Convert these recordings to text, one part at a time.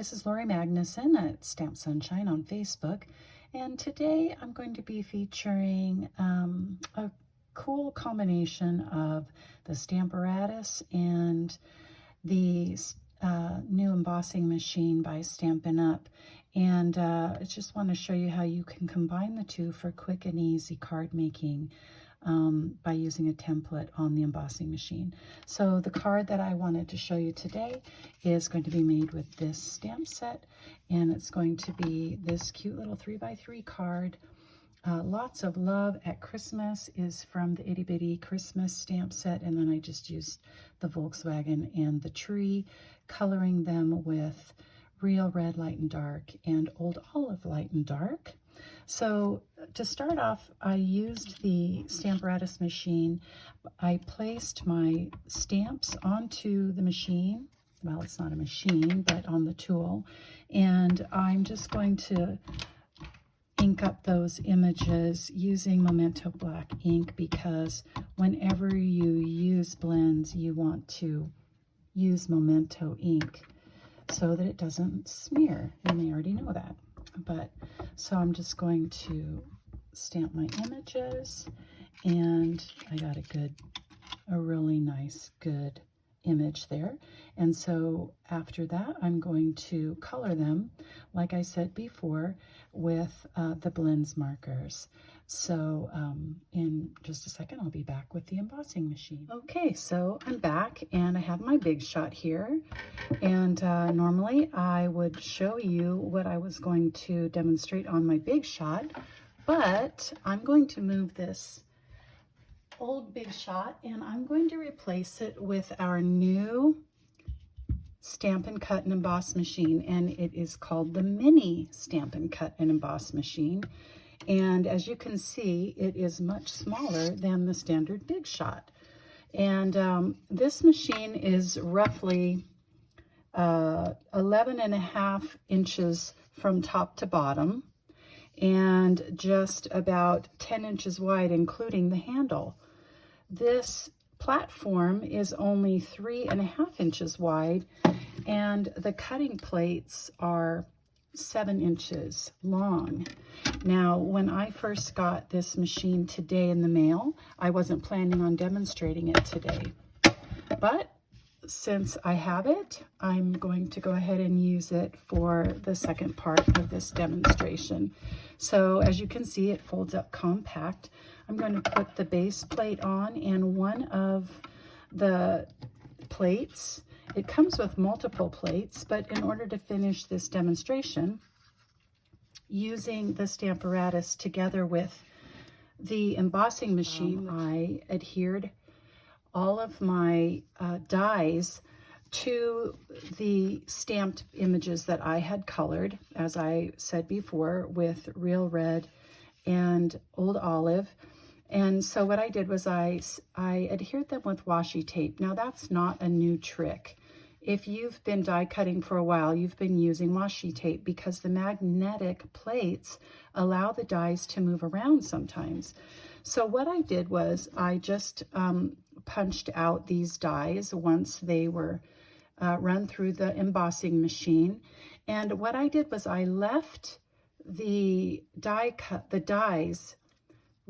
this is Lori Magnuson at Stamp Sunshine on Facebook, and today I'm going to be featuring a cool combination of the Stamparatus and the new embossing machine by Stampin Up. And I just want to show you how you can combine the two for quick and easy card making by using a template on the embossing machine. So the card that I wanted to show you today is going to be made with this stamp set, and it's going to be this cute little 3x3 card. Lots of Love at Christmas is from the Itty Bitty Christmas stamp set, and then I just used the Volkswagen and the tree, coloring them with Real Red Light and Dark and Old Olive Light and Dark. So to start off, I used the Stamparatus machine. I placed my stamps onto the machine. Well, it's not a machine, but on the tool. And I'm just going to ink up those images using Memento black ink, because whenever you use blends, you want to use Memento ink so that it doesn't smear. You may already know that. But so I'm just going to stamp my images, and I got a really nice, good image there. And so after that, I'm going to color them, like I said before, with the blends markers. So in just a second, I'll be back with the embossing machine. Okay, so I'm back, and I have my Big Shot here. And normally I would show you what I was going to demonstrate on my Big Shot, but I'm going to move this old Big Shot, and I'm going to replace it with our new Stampin' Cut and Emboss machine, and it is called the Mini Stampin' Cut and Emboss machine. And as you can see, it is much smaller than the standard Big Shot. And this machine is roughly 11.5 inches from top to bottom, and just about 10 inches wide, including the handle. This platform is only 3.5 inches wide, and the cutting plates are 7 inches long. Now, when I first got this machine today in the mail, I wasn't planning on demonstrating it today, but since I have it, I'm going to go ahead and use it for the second part of this demonstration. So as you can see, it folds up compact. I'm going to put the base plate on, and one of the plates, it comes with multiple plates, but in order to finish this demonstration, using the Stamparatus together with the embossing machine, I adhered all of my dies to the stamped images that I had colored, as I said before, with Real Red and Old Olive. And so what I did was I adhered them with washi tape. Now that's not a new trick. If you've been die cutting for a while, you've been using washi tape, because the magnetic plates allow the dies to move around sometimes. So what I did was I just punched out these dies once they were run through the embossing machine. And what I did was I left the dies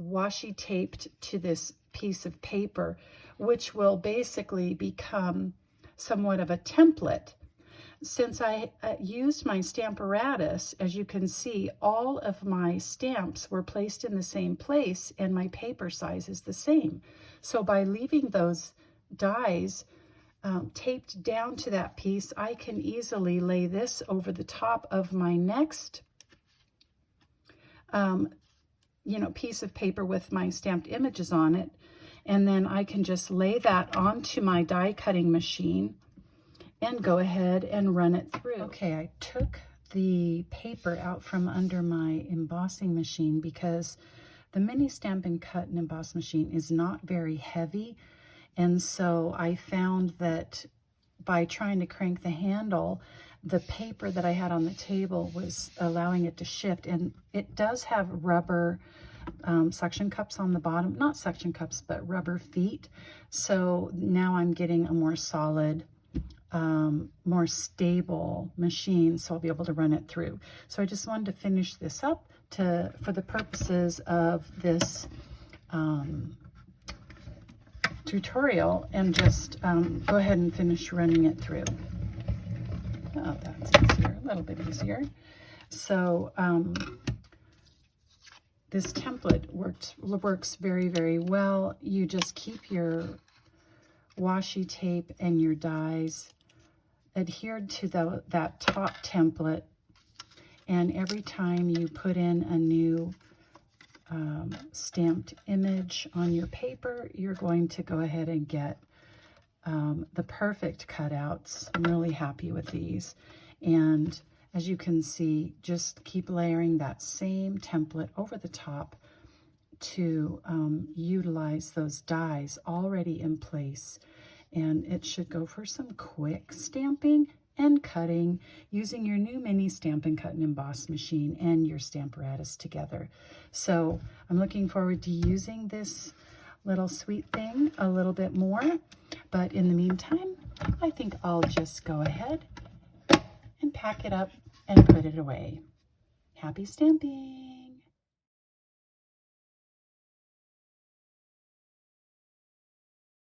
washi taped to this piece of paper, which will basically become somewhat of a template. Since I used my Stamparatus, as you can see, all of my stamps were placed in the same place, and my paper size is the same. So by leaving those dies taped down to that piece, I can easily lay this over the top of my next piece of paper with my stamped images on it, and then I can just lay that onto my die cutting machine and go ahead and run it through. Okay, I took the paper out from under my embossing machine because the Mini Stampin' Cut and Emboss machine is not very heavy, and so I found that by trying to crank the handle, the paper that I had on the table was allowing it to shift. And it does have rubber suction cups on the bottom, not suction cups, but rubber feet. So now I'm getting a more solid more stable machine, so I'll be able to run it through. So I just wanted to finish this up for the purposes of this tutorial, and just go ahead and finish running it through. Oh, that's easier, a little bit easier. So this template works very, very well. You just keep your washi tape and your dies adhered to that top template, and every time you put in a new stamped image on your paper, you're going to go ahead and get the perfect cutouts. I'm really happy with these. And as you can see, just keep layering that same template over the top to utilize those dies already in place. And it should go for some quick stamping and cutting using your new Mini Stampin Cut Emboss machine and your Stamparatus together. So I'm looking forward to using this little sweet thing a little bit more. But in the meantime, I think I'll just go ahead and pack it up and put it away. Happy stamping!